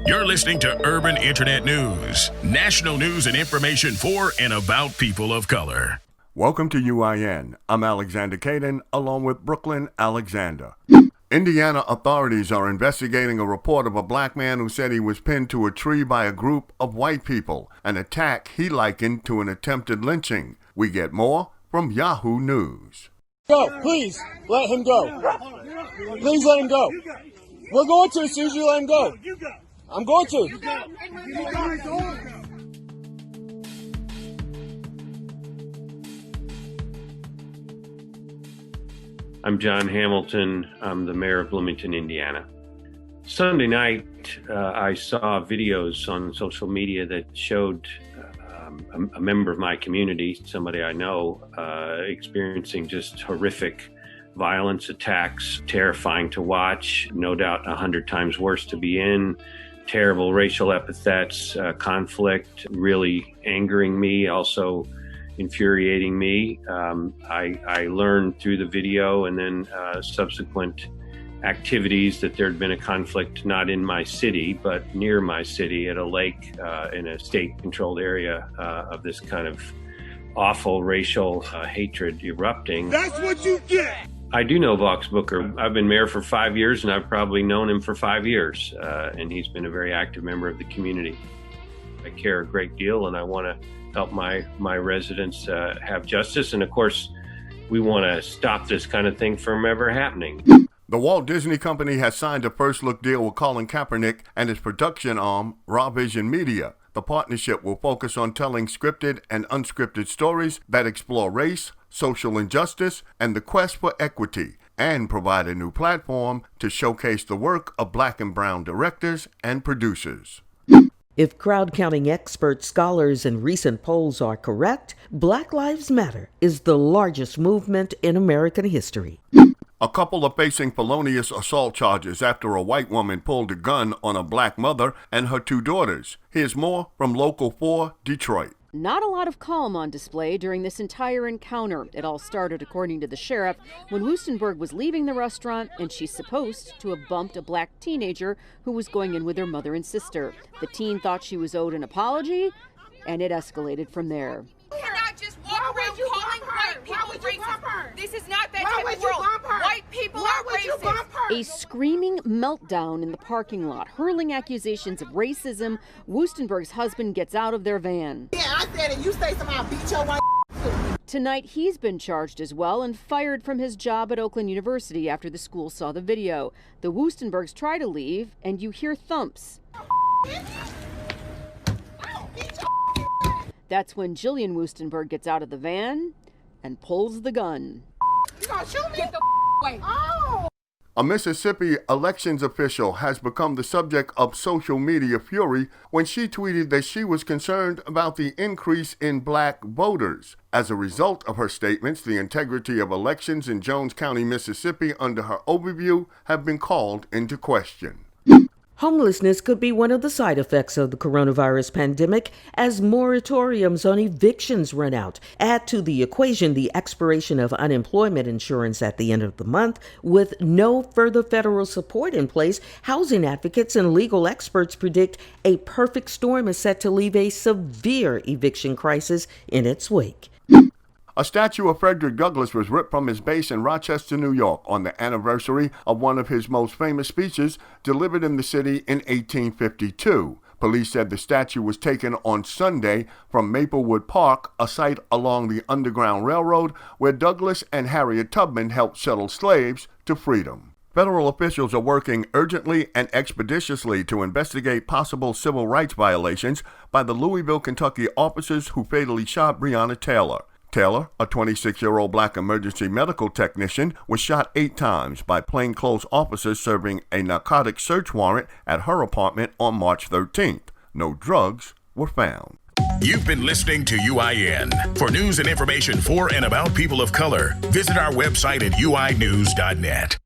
You're listening to Urban Internet News, national news and information for and about people of color. Welcome to UIN. I'm Alexander Caden, along with Brooklyn Alexander. Indiana authorities are investigating a report of a black man who said he was pinned to a tree by a group of white people, an attack he likened to an attempted lynching. We get more from Yahoo News. Go, please, let him go. Please let him go. We're going to as soon as you let him go. I'm going to. I'm John Hamilton. I'm the mayor of Bloomington, Indiana. Sunday night, I saw videos on social media that showed a member of my community, somebody I know, experiencing just horrific violence, attacks, terrifying to watch, no doubt 100 times worse to be in, terrible racial epithets, conflict, really angering me, also infuriating me. I learned through the video and then subsequent activities that there'd been a conflict not in my city, but near my city at a lake in a state-controlled area of this kind of awful racial hatred erupting. That's what you get! I do know Vox Booker. I've been mayor for 5 years, and I've probably known him for 5 years, and he's been a very active member of the community. I care a great deal, and I want to help my residents have justice. And of course, we want to stop this kind of thing from ever happening. The Walt Disney Company has signed a first-look deal with Colin Kaepernick and his production arm, Raw Vision Media. The partnership will focus on telling scripted and unscripted stories that explore race, social injustice, and the quest for equity, and provide a new platform to showcase the work of black and brown directors and producers. If crowd-counting experts, scholars, and recent polls are correct, Black Lives Matter is the largest movement in American history. A couple are facing felonious assault charges after a white woman pulled a gun on a black mother and her 2 daughters. Here's more from Local 4 Detroit. Not a lot of calm on display during this entire encounter. It all started, according to the sheriff, when Woostenberg was leaving the restaurant and she's supposed to have bumped a black teenager who was going in with her mother and sister. The teen thought she was owed an apology, and it escalated from there. You cannot just walk around calling white people racist. This is not that type of world. White people are racist. A screaming meltdown in the parking lot, hurling accusations of racism. Woostenberg's husband gets out of their van. Yeah, I said it. You say something, I'll beat your white. Tonight, he's been charged as well and fired from his job at Oakland University after the school saw the video. The Woostenbergs try to leave, and you hear thumps. That's when Jillian Woostenberg gets out of the van and pulls the gun. You gonna shoot me? Get the away. Oh! A Mississippi elections official has become the subject of social media fury when she tweeted that she was concerned about the increase in black voters. As a result of her statements, the integrity of elections in Jones County, Mississippi, under her overview, have been called into question. Homelessness could be one of the side effects of the coronavirus pandemic as moratoriums on evictions run out. Add to the equation the expiration of unemployment insurance at the end of the month. With no further federal support in place, housing advocates and legal experts predict a perfect storm is set to leave a severe eviction crisis in its wake. A statue of Frederick Douglass was ripped from his base in Rochester, New York, on the anniversary of one of his most famous speeches delivered in the city in 1852. Police said the statue was taken on Sunday from Maplewood Park, a site along the Underground Railroad where Douglass and Harriet Tubman helped shuttle slaves to freedom. Federal officials are working urgently and expeditiously to investigate possible civil rights violations by the Louisville, Kentucky officers who fatally shot Breonna Taylor. Taylor, a 26-year-old black emergency medical technician, was shot 8 times by plainclothes officers serving a narcotic search warrant at her apartment on March 13th. No drugs were found. You've been listening to UIN. For news and information for and about people of color, visit our website at uinews.net.